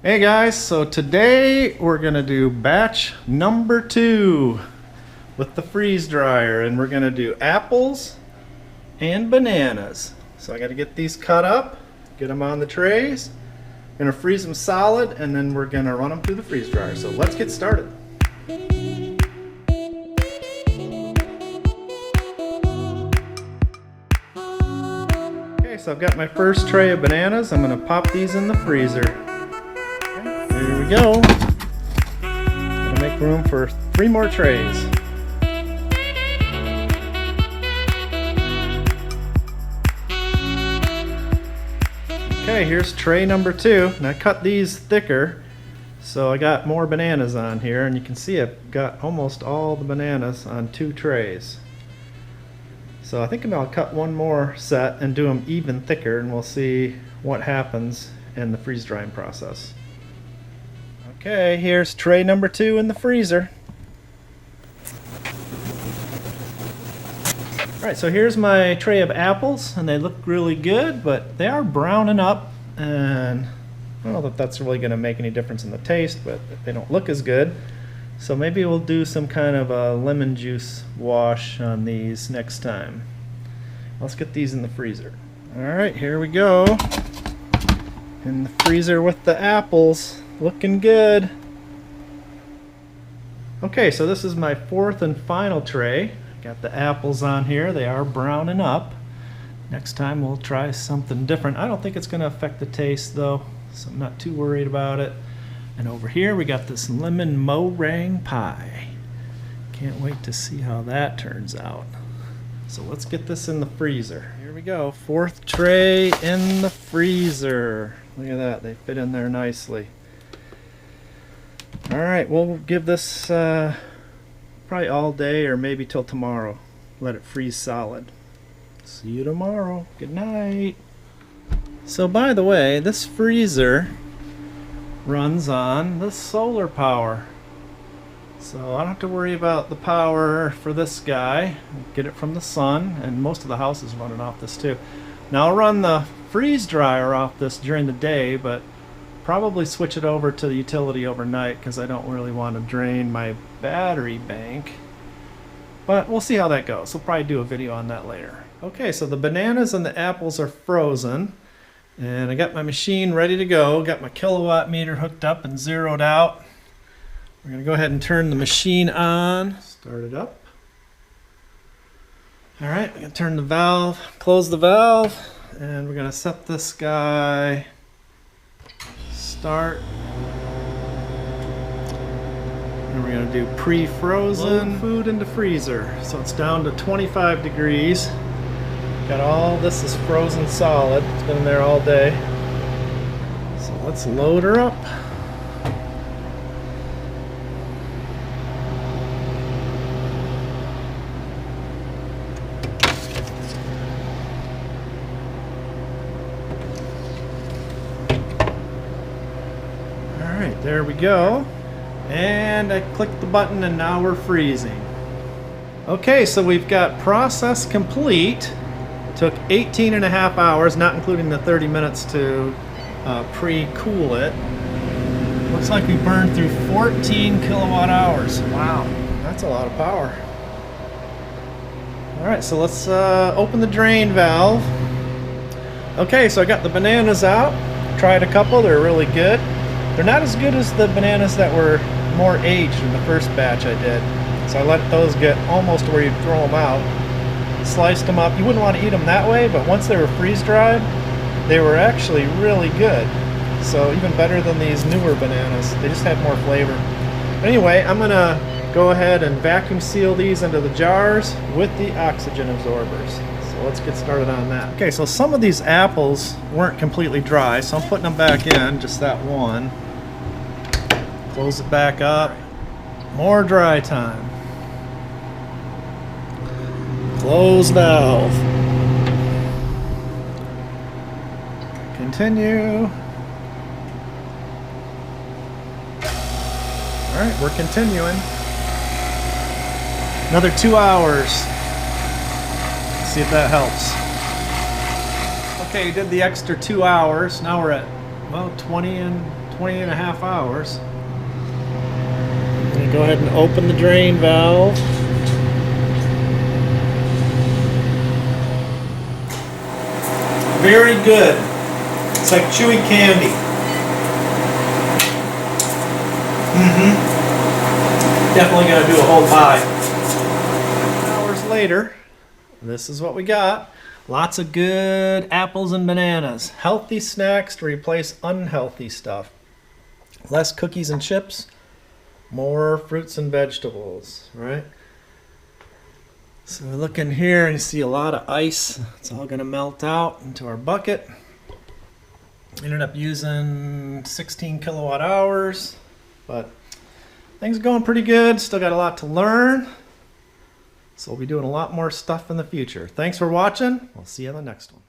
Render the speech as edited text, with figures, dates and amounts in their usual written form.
Hey guys, so today we're gonna do batch number 2 with the freeze dryer, and we're gonna do apples and bananas. So I gotta get these cut up, get them on the trays, gonna freeze them solid, and then we're gonna run them through the freeze dryer. So let's get started. Okay, so I've got my first tray of bananas. I'm gonna pop these in the freezer. There we go. Gonna make room for 3 more trays. Okay, here's tray number 2. And I cut these thicker, so I got more bananas on here, and you can see I've got almost all the bananas on 2 trays. So I think I'll cut one more set and do them even thicker, and we'll see what happens in the freeze drying process. Okay, here's tray number 2 in the freezer. Alright, so here's my tray of apples, and they look really good, but they are browning up, and I don't know if that's really going to make any difference in the taste, but they don't look as good. So maybe we'll do some kind of a lemon juice wash on these next time. Let's get these in the freezer. Alright, here we go. In the freezer with the apples. Looking good. Okay, so this is my 4th and final tray. Got the apples on here. They are browning up. Next time we'll try something different. I don't think it's going to affect the taste though, so I'm not too worried about it. And over here we got this lemon meringue pie. Can't wait to see how that turns out. So let's get this in the freezer. Here we go. 4th tray in the freezer. Look at that. They fit in there nicely. Alright, we'll give this probably all day or maybe till tomorrow. Let it freeze solid. See you tomorrow. Good night. So by the way, this freezer runs on the solar power. So I don't have to worry about the power for this guy. Get it from the sun, and most of the house is running off this too. Now I'll run the freeze dryer off this during the day, but probably switch it over to the utility overnight because I don't really want to drain my battery bank. But we'll see how that goes. We'll probably do a video on that later. Okay, so the bananas and the apples are frozen, and I got my machine ready to go. Got my kilowatt meter hooked up and zeroed out. We're going to go ahead and turn the machine on. Start it up. Alright, we're going to turn the valve, close the valve, and we're going to set this guy start. And we're going to do pre-frozen. Load food into freezer. So it's down to 25 degrees. Got all this is frozen solid. It's been in there all day. So let's load her up. Alright, there we go. And I clicked the button and now we're freezing. Okay, so we've got process complete. Took 18.5 hours, not including the 30 minutes to pre-cool it. Looks like we burned through 14 kilowatt hours. Wow, that's a lot of power. Alright, so let's open the drain valve. Okay, so I got the bananas out. Tried a couple, they're really good. They're not as good as the bananas that were more aged in the first batch I did. So I let those get almost where you'd throw them out. Sliced them up. You wouldn't want to eat them that way, but once they were freeze-dried, they were actually really good. So even better than these newer bananas. They just had more flavor. But anyway, I'm going to go ahead and vacuum seal these into the jars with the oxygen absorbers. So let's get started on that. Okay, so some of these apples weren't completely dry, so I'm putting them back in, just that one. Close it back up. More dry time. Close valve. Continue. Alright, we're continuing. Another 2 hours. Let's see if that helps. Okay, you did the extra 2 hours. Now we're at, well, 20 20 and a half hours. I'm going to go ahead and open the drain valve. Very good. It's like chewy candy. Definitely going to do a whole pie. Hours later, this is what we got. Lots of good apples and bananas. Healthy snacks to replace unhealthy stuff. Less cookies and chips, more fruits and vegetables, right? So we look in here and you see a lot of ice. It's all going to melt out into our bucket. Ended up using 16 kilowatt hours, but things are going pretty good. Still got a lot to learn. So we'll be doing a lot more stuff in the future. Thanks for watching. We'll see you on the next one.